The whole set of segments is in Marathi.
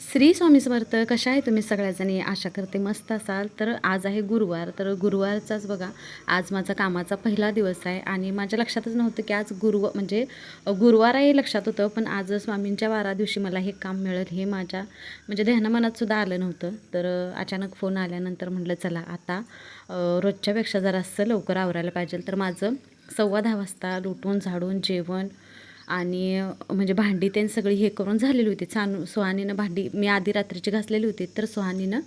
श्री स्वामी समर्थ. कशा आहे तुम्ही सगळ्याजणी? आशा करते मस्त असाल. तर आज आहे गुरुवार. तर गुरुवारचाच बघा, आज माझा कामाचा पहिला दिवस आहे आणि माझ्या लक्षातच नव्हतं की आज गुरुवार आहे हे लक्षात होतं, पण आज स्वामींच्या वारा दिवशी मला हे काम मिळेल हे माझ्या ध्यानामनातसुद्धा आलं नव्हतं. तर अचानक फोन आल्यानंतर म्हटलं चला आता रोजच्यापेक्षा जरासं लवकर आवरायला पाहिजे. तर माझं 10:15 वाजता लुटून झाडून जेवण आणि भांडी त्यांनी सगळी हे करून झालेली होती. सुहानीनं भांडी मी आधी रात्रीची घासलेली होती, तर सुहानीनं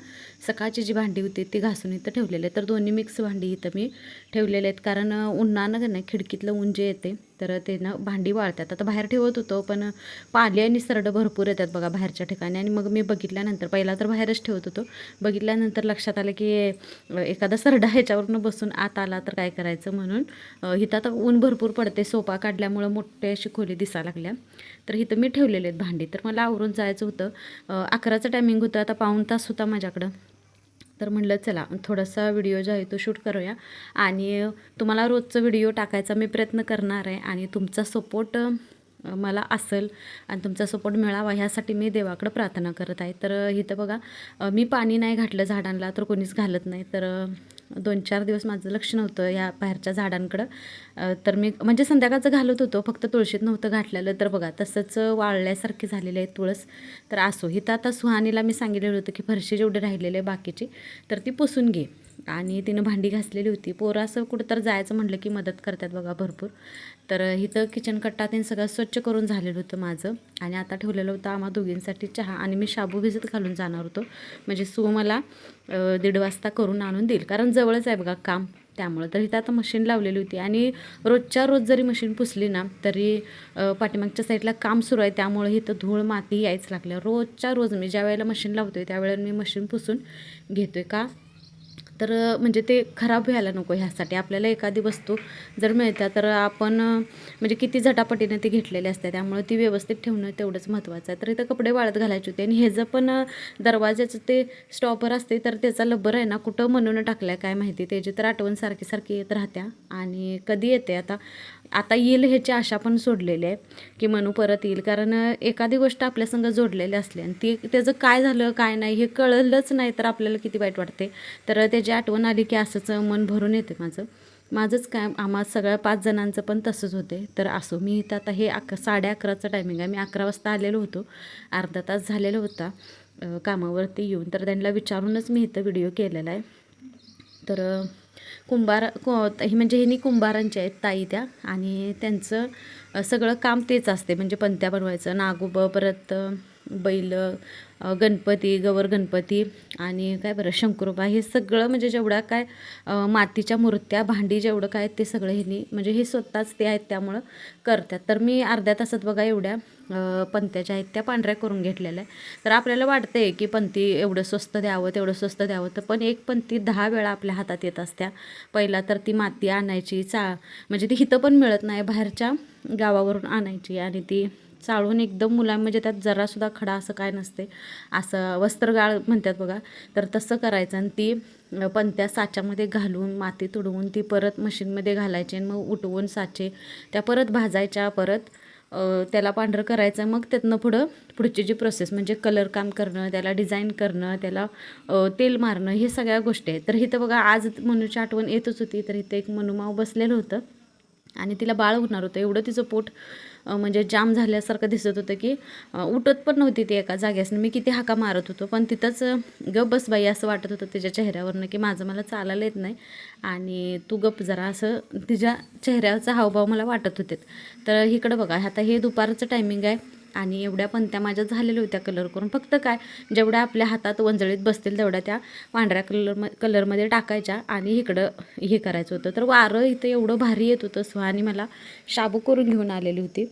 सकाळची जी भांडी होती ती घासून इथं ठेवलेली आहे. तर दोन्ही मिक्स भांडी इथं मी ठेवलेले आहेत, कारण उन्हानं का नाही खिडकीतलं ऊन जे येते तर त्यानं भांडी वाळतात. आता बाहेर ठेवत होतो, पण पाली आणि सरडं भरपूर येतात बघा बाहेरच्या ठिकाणी. आणि मग मी बघितल्यानंतर पहिला तर बाहेरच ठेवत होतो, बघितल्यानंतर लक्षात आलं की एखादा सरडा ह्याच्यावरून बसून आत आला तर काय करायचं, म्हणून इथं आता ऊन भरपूर पडते. सोपा काढल्यामुळं मोठे अशी खोली दिसायला लागल्या. तर इथं मी ठेवलेले आहेत भांडी. तर मला आवरून जायचं होतं. 11चं टायमिंग होतं, आता पाऊण तास होता माझ्याकडं. तर म्हटलं चला थोडासा व्हिडिओ जो आहे तो शूट करूया आणि तुम्हाला रोजचं व्हिडिओ टाकायचा मी प्रयत्न करणार आहे. आणि तुमचा सपोर्ट मला असेल आणि तुमचा सपोर्ट मिळावा ह्यासाठी मी देवाकडं प्रार्थना करत आहे. तर इथं बघा, मी पाणी नाही घातलं झाडांना, तर कोणीच घालत नाही. तर 2-4 दिवस माझं लक्ष नव्हतं या बाहेरच्या झाडांकडं. तर मी संध्याकाळचं घालत होतो, फक्त तुळशीत नव्हतं घातलेलं. तर बघा तसंच वाळल्यासारखे झालेले आहे तुळस. तर असो, इथं आता सुहानीला मी सांगितलेलं होतं की फरशी जेवढे राहिलेले बाकीची तर ती पुसून घे. आणि तिनं भांडी घासलेली होती. पोरं असं कुठं तर जायचं म्हटलं की मदत करतात बघा भरपूर. तर इथं किचन कट्टा ते सगळं स्वच्छ करून झालेलं होतं माझं. आणि आता ठेवलेलं होतं आम्हा दोघींसाठी चहा. आणि मी शाबू भिजत घालून जाणार होतो, सू मला 1:30 वाजता करून आणून देईल, कारण जवळच आहे बघा काम, त्यामुळं. तर इथं आता मशीन लावलेली होती आणि रोजच्या रोज जरी मशीन पुसली ना तरी पाठीमागच्या साईडला काम सुरू आहे, त्यामुळं इथं धूळ माती यायच लागल्या. रोजच्या रोज मी ज्या वेळेला मशीन लावतो आहे त्यावेळेला मी मशीन पुसून घेतो आहे. का तर ते खराब व्हायला नको ह्यासाठी आपल्याला एखादी वस्तू जर मिळतात तर आपण किती झटापटीने ती घेतलेली असते, त्यामुळे ती व्यवस्थित ठेवणं तेवढंच महत्त्वाचं आहे. तर इथं कपडे वाळत घालायचे होते आणि ह्याचं पण दरवाजाचं ते स्टॉपर असते, तर त्याचा लब्बर आहे ना कुठं म्हणून टाकलं आहे काय माहिती, त्याची तर आठवण सारखी सारखी येत राहत्या. आणि कधी येते आता येईल ह्याची आशा पण सोडलेली आहे की मनू परत येईल, कारण एखादी गोष्ट आपल्यासंग जोडलेली असली आणि त्याचं काय झालं काय नाही हे कळलंच नाही तर आपल्याला किती वाईट वाटते. तर त्याची आठवण आली की असंच मन भरून येते माझंच काय, आम्हा सगळ्या 5 जणांचं पण तसंच होते. तर असो, मी इथं आता हे 11:30चं टायमिंग आहे. मी 11 वाजता आलेलो होतो, अर्धा तास झालेला होता कामावरती येऊन. तर त्यांना विचारूनच मी इथं व्हिडिओ केलेला आहे. तर ह्यांनी कुंभारांचे आहेत ताई त्या, आणि त्यांचं सगळं काम तेच असते, पंत्या बनवायचं, नागोबं, परत बैल, गणपती, गवर गणपती आणि काय बरं शंकरोबा, हे सगळं जेवढा काय मातीच्या मूर्त्या भांडी जेवढं काय ते सगळं ह्यांनी हे स्वतःच ते आहेत त्यामुळं करतात. तर मी अर्ध्या तासात बघा एवढ्या पंत्याच्या आहेत त्या पांढऱ्या करून घेतलेल्या आहे. तर आपल्याला वाटतंय की पंती एवढं स्वस्त द्यावं तेवढं स्वस्त द्यावं, तर पण एक पंती 10 वेळा आपल्या हातात येत असत्या. पहिला तर ती माती आणायची ती हिथं पण मिळत नाही, बाहेरच्या गावावरून आणायची आणि ती चाळून एकदम मुलां त्यात जरासुद्धा खडा असं काय नसते, असं वस्त्रगाळ म्हणतात बघा, तर तसं करायचं. आणि ती पंत्या साच्यामध्ये घालून माती तुडवून ती परत मशीनमध्ये घालायची आणि मग उठवून साचे त्या परत भाजायच्या, परत त्याला पांढरं करायचं. मग त्यातनं पुढची जी प्रोसेस कलर काम करणं, त्याला डिझाईन करणं, त्याला तेल मारणं, हे सगळ्या गोष्टी आहेत. तर इथं बघा आज मनूची आठवण येतच होती. तर इथं एक मनुमाव बसलेलं होतं आणि तिला बाळ होणार होतं. एवढं तिचं पोट जाम झाल्यासारखं दिसत होतं की उठत पण नव्हती ती एका जागेसनं. मी किती हाका मारत होतो, पण तिथंच गप बस बाई असं वाटत होतं तिच्या चेहऱ्यावरनं की मला चालायला येत नाही आणि तू गप जरा, असं तिच्या चेहऱ्यावरचा हावभाव मला वाटत होते. तर इकडं बघा, आता हे दुपारचं टायमिंग आहे आणि एवढ्या पंत्या माझ्या झालेल्या होत्या कलर करून. फक्त काय, जेवढ्या आपल्या हातात वंजळीत बसतील तेवढ्या त्या पांढऱ्या कलरमध्ये टाकायच्या आणि इकडं हे करायचं होतं. तर वारं इथं एवढं भारी येत होतं. सुहानी मला शाबू करून घेऊन आलेली होती,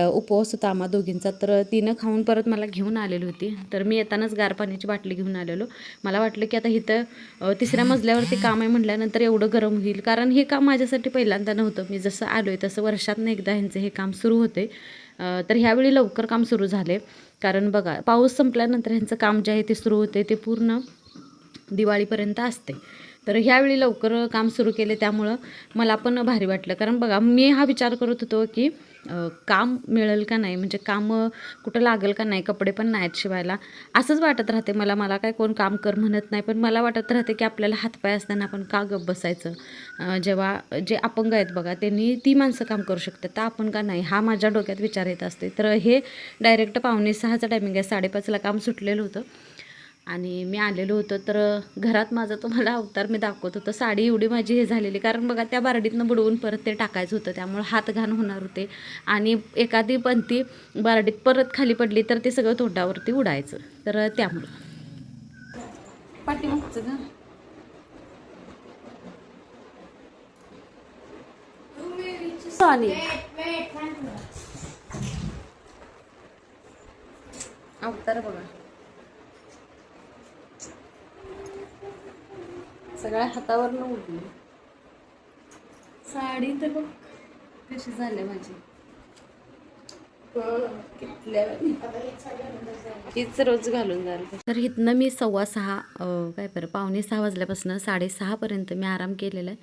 उपवास होता आम्हा दोघींचा, तर तिनं खाऊन परत मला घेऊन आलेली होती. तर मी येतानाच गार पाण्याची बाटली घेऊन आलेलो. मला वाटलं की आता इथं 3ऱ्या मजल्यावरती काम आहे म्हटल्यानंतर एवढं गरम होईल, कारण हे काम माझ्यासाठी पहिल्यांदा नव्हतं. मी जसं आलो आहे तसं वर्षातनं एकदा ह्यांचं हे काम सुरू होते. तर ह्यावेळी लवकर काम सुरू झाले, कारण बघा पाऊस संपल्यानंतर ह्यांचं काम जे आहे ते सुरू होते ते पूर्ण दिवाळीपर्यंत असते. तर ह्यावेळी लवकर काम सुरू केले त्यामुळं मला पण भारी वाटलं, कारण बघा मी हा विचार करत होतो की काम मिळेल का नाही, म्हणजे काम कुठं लागेल का नाही, कपडे पण नाहीत शिवायला असंच वाटत राहते मला काय कोण काम कर म्हणत नाही, पण मला वाटत राहते की आपल्याला हातपाय असताना आपण का गप्प बसायचं. जेव्हा जे अपंग आहेत बघा त्यांनी ती माणसं काम करू शकतात तर आपण का नाही, हा माझ्या डोक्यात विचार येत असते. तर हे डायरेक्ट 5:45चा टायमिंग आहे, 5:30ला काम सुटलेलं होतं आणि मी आलेलो होतो. तर घरात माझा तुम्हाला अवतार मी दाखवत होतं. साडी एवढी माझी हे झालेली, कारण बघा त्या बारडीतनं बुडवून परत ते टाकायचं होतं, त्यामुळे हात घाण होणार होते आणि एखादी पंथी बारडीत परत खाली पडली तर ते सगळं तोंडावरती उडायचं. तर त्यामुळं पाठीमागचं ग सॉरी अवतार बघा सगळ्या हातावरनं उडली. साडी तर बघ कशी झाली माझी, हीच रोज घालून जाईल. तर इथनं मी 5:15 काय बरं 5:45 वाजल्यापासून 6:30पर्यंत मी आराम केलेला आहे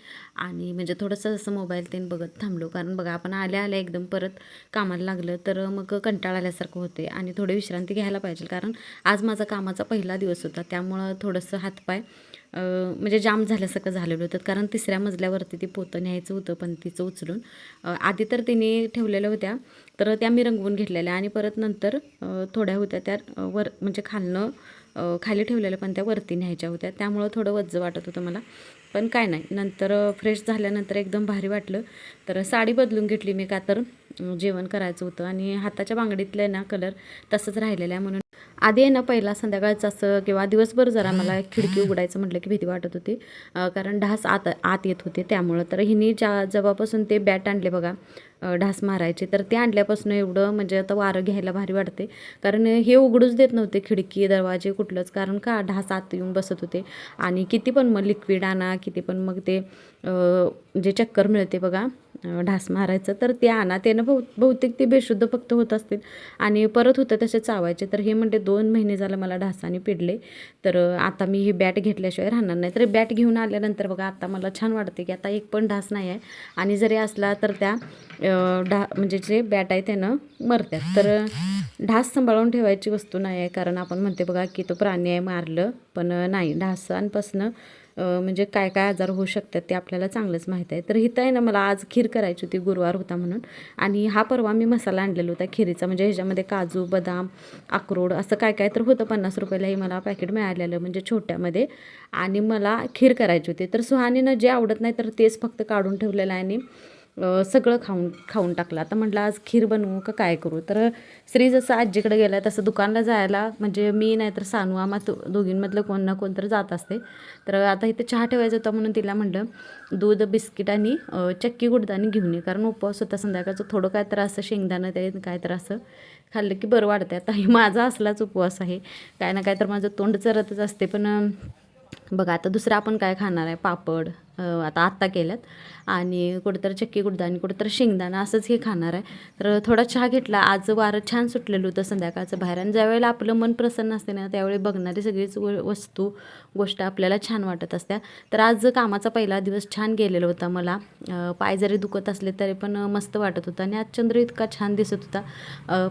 आणि म्हणजे थोडंसं असं मोबाईल ते बघत थांबलो, कारण बघा आपण आल्या एकदम परत कामाला लागलं तर मग कंटाळा आल्यासारखं होते आणि थोडी विश्रांती घ्यायला पाहिजे, कारण आज माझा कामाचा पहिला दिवस होता, त्यामुळं थोडंसं हातपाय म्हणजे जाम झाल्यासारखं झालेलं होतं, कारण 3ऱ्या मजल्यावरती ते पोतं न्यायचं होतं पण तिचं उचलून आधी तर तिने ठेवलेल्या होत्या तर त्या मी रंगवून घेतलेल्या आणि परत नंतर थोड्या होत्या त्या वर म्हणजे खाली ठेवलेल्या पण त्या वरती न्यायच्या होत्या, त्यामुळं थोडं वज्ज वाटत होतं मला, पण काय नाही. नंतर फ्रेश झाल्यानंतर एकदम भारी वाटलं. तर साडी बदलून घेतली मी, का तर जेवण करायचं होतं आणि हाताच्या बांगडीतलं ना कलर तसंच राहिलेला आहे, म्हणून आधी आहे ना पहिला संध्याकाळचं असं किंवा दिवसभर जरा मला खिडकी उघडायचं म्हटलं की भीती वाटत होती, कारण ढास आत येत होते त्यामुळं. तर हिने जेव्हापासून ते बॅट आणले बघा ढास मारायचे, तर ते आणल्यापासून एवढं म्हणजे आता वारं घ्यायला भारी वाटते, कारण हे उघडूच देत नव्हते खिडकी दरवाजे कुठलंच, कारण का ढास आत येऊन बसत होते आणि किती पण मग लिक्विड आणा, किती पण मग ते जे चक्कर मिळते बघा ढास मारायचं तर ते आणा, त्यानं बहुतेक ते बेशुद्ध फक्त होत असतील आणि परत होतं तसे चावायचे. तर हे म्हणते 2 महिने झालं मला ढासाने पिडले, तर आता मी ही बॅट घेतल्याशिवाय राहणार नाही. तर बॅट घेऊन आल्यानंतर बघा आता मला छान वाटते की आता एक पण ढास नाही आहे आणि जरी असला तर त्या म्हणजे जे बॅट आहे त्यानं मरतात. तर ढास सांभाळून ठेवायची वस्तू नाही आहे, कारण आपण म्हणते बघा की तो प्राणी आहे मारलं, पण नाही, ढासांपासनं म्हणजे काय काय आजार होऊ शकतात ते आपल्याला चांगलंच माहीत आहे. तर इथं आहे ना मला आज खीर करायची होती, गुरुवार होता म्हणून, आणि हा परवा मी मसाला आणलेला होता खिरीचा, म्हणजे ह्याच्यामध्ये काजू बदाम अक्रोड असं काय काय तर होतं. 50 रुपयालाही मला पॅकेट मिळालेलं म्हणजे छोट्यामध्ये, आणि मला खीर करायची होती. तर सुहानीनं जे आवडत नाही तर तेच फक्त काढून ठेवलेलं आहे आणि सगळं खाऊन टाकलं. आता म्हटलं आज खीर बनवू का काय करू. तर श्री जसं आजीकडे गेला तसं दुकानला जायला म्हणजे मी नाही तर सानू आम्हा दोघींमधलं कोण ना कोण तर जात असते. तर आता इथे चहा ठेवायचा होता म्हणून तिला म्हटलं दूध बिस्किट आणि चक्की गुडदाणी घेऊन ये, कारण उपवास होता संध्याकाळचं, थोडं काय तर असं शेंगदाणं ते काय तर असं खाल्लं की बरं वाटतं. आता हे माझा असलाच उपवास आहे, काय ना काय तर माझं तोंड चरतच असते. पण बघा आता दुसरं आपण काय खाणार आहे, पापड आता आत्ता केल्यात आणि कुठंतरी चक्की गुडदाणी कुठंतरी शेंगदाणा असंच हे खाणार आहे. तर थोडा चहा घेतला. आज वारं छान सुटलेलं होतं संध्याकाळचं बाहेर, आणि ज्यावेळेला आपलं मन प्रसन्न असते ना त्यावेळी बघणारी सगळीच वस्तू गोष्ट आपल्याला छान वाटत असत्या. तर आज कामाचा पहिला दिवस छान गेलेला होता. मला पाय जरी दुखत असले तरी पण मस्त वाटत होतं आणि आज चंद्र इतका छान दिसत होता.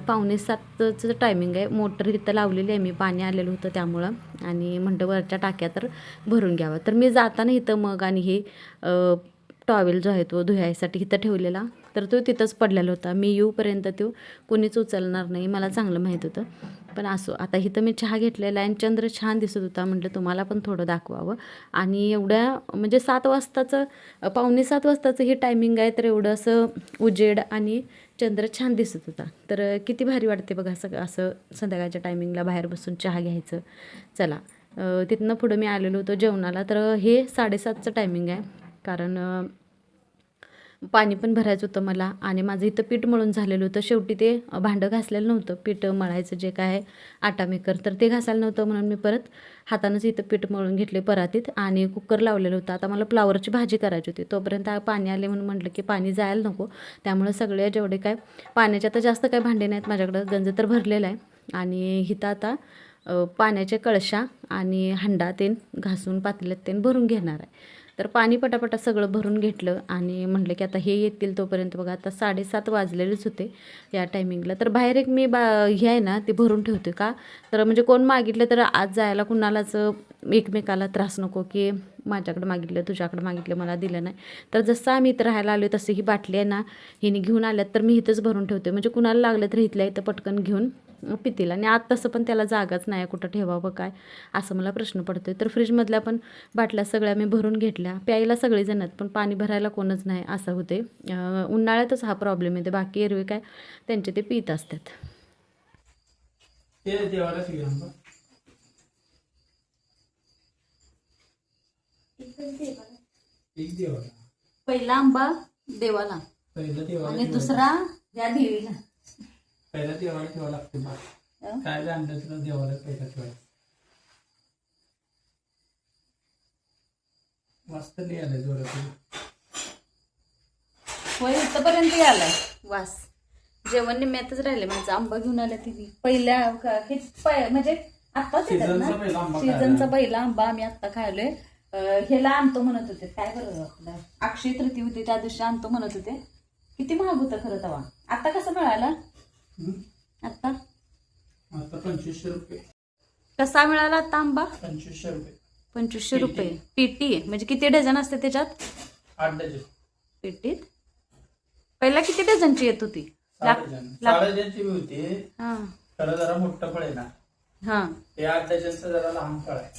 6:45चं टायमिंग आहे. मोटर इथं लावलेली आहे मी, पाणी आलेलं होतं त्यामुळं, आणि म्हणतं वरच्या टाक्या तर भरून घ्यावं. तर मी जाताना इथं मग आणि हे टॉवेल जो आहे तो धुयायसाठी इथं ठेवलेला, तर तो तिथंच पडलेला होता. मी येऊपर्यंत तो कोणीच उचलणार नाही मला चांगलं माहीत होतं. पण असो, आता इथं मी चहा घेतलेला आहे आणि चंद्र छान दिसत होता, म्हटलं तुम्हाला पण थोडं दाखवावं. आणि एवढ्या म्हणजे 7 वाजताचं 6:45 वाजताचं हे टायमिंग आहे, तर एवढं असं उजेड आणि चंद्र छान दिसत होता. तर किती भारी वाटते बघा सगळं असं संध्याकाळच्या टायमिंगला बाहेर बसून चहा घ्यायचं. चला तिथनं पुढं मी आलेलो होतो जेवणाला. तर हे 7:30चं टायमिंग आहे, कारण पाणी पण भरायचं होतं मला आणि माझं इथं पीठ मळून झालेलं होतं. शेवटी ते भांडं घासलेलं नव्हतं, पीठ मळायचं जे काय आहे आटा मेकर, तर ते घासायला नव्हतं म्हणून मी परत हातानंच इथं पीठ मळून घेतले परातीत आणि कुकर लावलेलं होतं. आता मला फ्लावरची भाजी करायची होती, तोपर्यंत पाणी आले म्हणून म्हटलं की पाणी जायला नको, त्यामुळे सगळे जेवढे काय पाण्याचे आता जास्त काय भांडे नाहीत माझ्याकडं, गंज तर भरलेला आहे. आणि इथं आता पाण्याच्या कळशा आणि हंडा तेन घासून पातेल्यात तेन भरून घेणार आहे. तर पाणी पटापटा सगळं भरून घेतलं आणि म्हटलं की आता हे येतील तोपर्यंत बघा आता 7:30 वाजलेलेच होते या टायमिंगला. तर बाहेर एक मी हे आहे ना ते भरून ठेवते का, तर म्हणजे कोण मागितलं तर आज जायला कुणालाच एकमेकाला त्रास नको की माझ्याकडे मागितलं तुझ्याकडे मागितलं मला दिलं नाही. तर जसं आम्ही इथं राहायला आलो तशी ही बाटली आहे ना हिने घेऊन आल्यात तर मी इथंच भरून ठेवते, म्हणजे कुणाला लागलं तर इथल्या इथं पटकन घेऊन पितील. आणि आत तसं पण त्याला जागाच नाही कुठं ठेवावं काय असं मला प्रश्न पडतोय. तर फ्रीजमधल्या पण बाटल्या सगळ्या मी भरून घेतल्या. प्यायला सगळेजण आहेत पण पाणी भरायला कोणच नाही असं होते. उन्हाळ्यातच हा प्रॉब्लेम येते, बाकी एरवी काय त्यांचे ते पित असतात. पहिला आंबा देवाला आणि दुसरा या देवीला. पहिला देवाला ठेवा लागते बा. काय आणलं तुला देवाला पहिला ठेवायचं. मस्त नाही आलं जोरात. होय इथपर्यंत आलाय वास. जेवण निम्म्यातच राहिले माझं. आंबा घेऊन आल्या तिने पहिल्या म्हणजे आत्ताच येतात ना सीझनचा पहिला आंबा आम्ही आत्ता खायलोय. ह्याला आणतो म्हणत होते काय बरं आपलं अक्षय तृतीय होती त्या दिवशी आणतो म्हणत होते. किती महाग होतं खरं तेव्हा. आता कसं मिळाला आता 2500 रुपये. कसा मिळाला आता आंबा 2500 रुपये. 2500 रुपये पेटी. म्हणजे किती डझन असते त्याच्यात 8 डझन पेटीत. पहिला किती डझनची येत होती 6 डझनची बी होती. हा त्याला जरा मोठं फळ आहे ना. हा हे 8 डझनचं जरा लहान फळ आहे.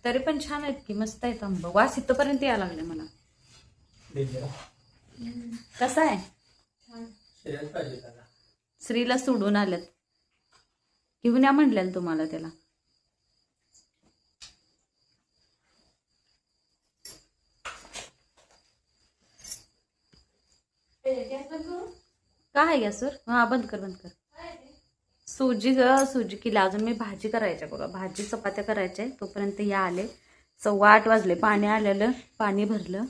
तरी पण छान आहेत की मस्त आहेत आंबा. वास इथपर्यंत यायला लागले मला. कसा आहे शरीरात पाहिजे त्याला. श्रीला सोडून आल्यात घेऊन या म्हणलेलं तुम्हाला त्याला. काय आहे गॅसवर. हा बंद कर बंद कर. सुजी सुजी केली. अजून मी भाजी करायच्या बघा. भाजी चपात्या करायच्या तोपर्यंत या आले. 8:15 वाजले. पाणी आलेलं पाणी भरलं.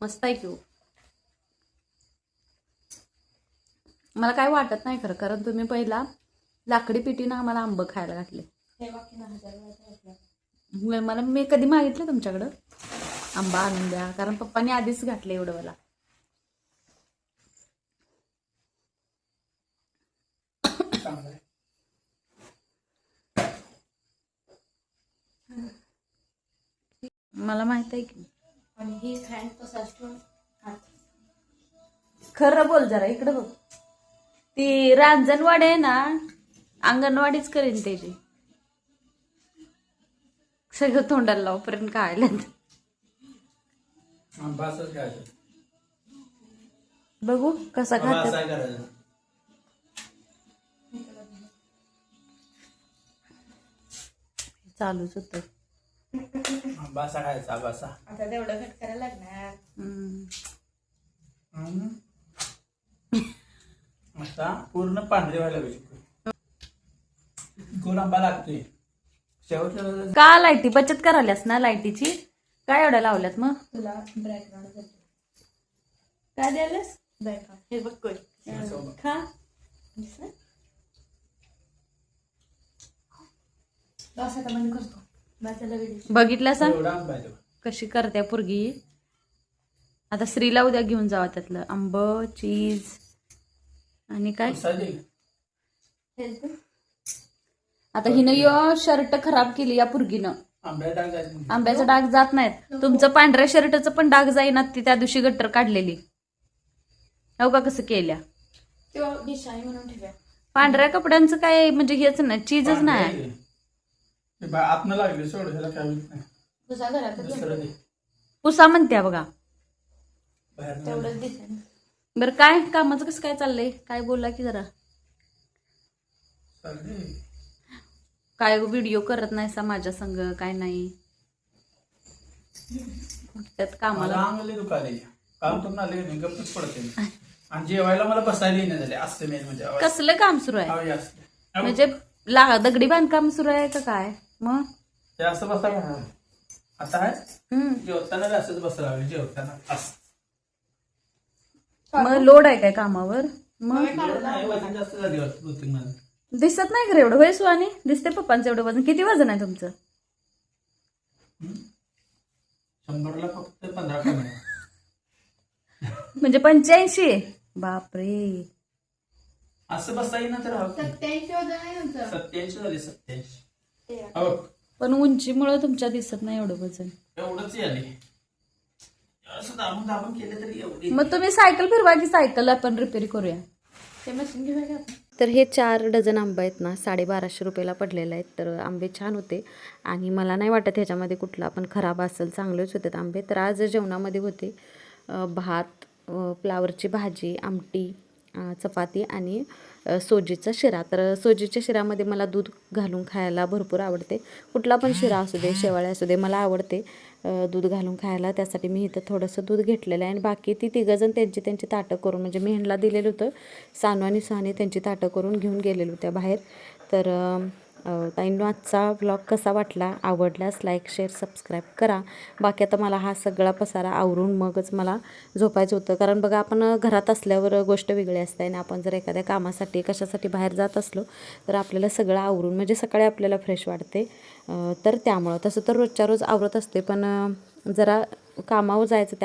मस्त आहे की. मला काय वाटत नाही खरं, कारण तुम्ही पहिला लाकडी पिटीनं आम्हाला आंबं खायला घातले. मला मी कधी मागितलं तुमच्याकडं आंबा आणून द्या, कारण पप्पानी आधीच घातले एवढं मला. मला माहित आहे की. आणि ही फॅन खरं बोल जरा इकडे बघ. ती रांजणवाडी आहे ना अंगणवाडीच करेन त्याची. सगळं तोंडाला लावपर्यंत काय बघू कसा खातात. चालूच होत. बासा खायचा बासा. आता तेवढं कट करायला लागणार. आता पूर्ण पांढरे व्हायला पाहिजे. गोल आंबा लागतोय शेवटच्या. का लाईटी बचत करायलास ना लाईटीची. काय एवढ्या लावल्यात मग तुला ब्रॅकग्राऊंड काय द्यायलास. हे बघ कोण खा. बस आता बंद करतो. बघितलं सा एवढा आंबा आहे तो. कशी करते पोरगी. आता श्रीला उद्या घेऊन जावा त्यातलं आंब चीज आणि काय. आता हिनं यो शर्ट खराब केली या पोरगीनं. आंब्याचा डाग जात नाहीत. तुमचं पांढऱ्या शर्टचं पण डाग जाईना. ती त्या दिवशी गट्टर काढलेली हो का कसं केल्या. म्हणून ठेव्या पांढऱ्या कपड्यांचं काय म्हणजे हेच नाही चीजच नाही. आतनं लागले सोड ह्याला काय होत नाही. तुझ्या घरात दुसरं दे. पुसा म्हणत्या बघा. बाहेर तेवढंच दिसेल. बरं काय कामाचं कसं काय चाललंय काय बोला की जरा. चाललंय. काय व्हिडिओ करत नाही सा माझ्या संग काय नाही. त्यात कामाला अंगले दुकाने काम करून आले गप्पच पडते. आणि जेवायला मला बसायला येणे झाले असं मेन म्हणजे. कसलं काम सुरू आहे हवे असते म्हणजे दगडी बांधकाम सुरू आहे का काय मग. ते असं बसायला आता आहे. जेवताना असंच बसायला लागले जेवताना असं. मग लोड आहे काय कामावर. मग नाही वजन जास्त झाली होती माझं. दिसत नाही खरं एवढं होय सुहानी दिसते पप्पांचं एवढं वजन किती वजन आहे तुमचं 100ला फक्त 15 कमी आहे. म्हणजे 85 बापरे असं बसता येईना तर 87 वजन आहे तुमचं 87 झाले 87. ते. हो पण उंचीमुळे तुमच्या दिसत नाही एवढं वजन एवढंच आले असं दाबून दाबून केलं तरी एवढी मग तुम्ही सायकल फिरवा की सायकल आपण रिपेअर करूया ते मशीन घेऊया का आपण? तर हे 4 डझन आंबे आहेत ना 1250 रुपयाला पडलेले आहेत तर आंबे छान होते आणि मला नाही वाटत ह्याच्यामध्ये कुठला पण खराब असेल चांगलेच होते आंबे तर आज जेवणामध्ये होते भात फ्लावरची भाजी आमटी चपाती आणि सोजीचा शिरा तर सोजीच्या शिऱ्यामध्ये मला दूध घालून खायला भरपूर आवडते कुठला पण शिरा असू दे शेवाळे असू दे मला आवडते दूध घालून खायला त्यासाठी मी इथं थोडंसं दूध घेतलेलं आहे आणि बाकी ती तिघंजण त्यांची ताटं करून म्हणजे मी ह्यांना दिलेलं होतं सानू आणि सुहानी त्यांची ताटं करून घेऊन गेलेलो होत्या बाहेर तर ताईंनो आजचा व्लॉग कसा वाटला आवडल्यास लाईक शेअर सबस्क्राईब करा बाकी आता मला हा सगळा पसारा आवरून मगच मला झोपायचं होतं कारण बघा आपण घरात असल्यावर गोष्ट वेगळी असते आणि आपण जर एखाद्या कामासाठी कशासाठी बाहेर जात असलो तर आपल्याला सगळं आवरून म्हणजे सकाळी आपल्याला फ्रेश वाटते तर त्यामुळं तसं तर रोजच्या रोज आवरत असते पण जरा कामावर जायचं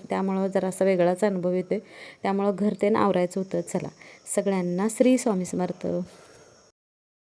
त्यामुळं जरा असा वेगळाच अनुभव येतो त्यामुळं घर ते आवरायचं होतं चला सगळ्यांना श्री स्वामी समर्थ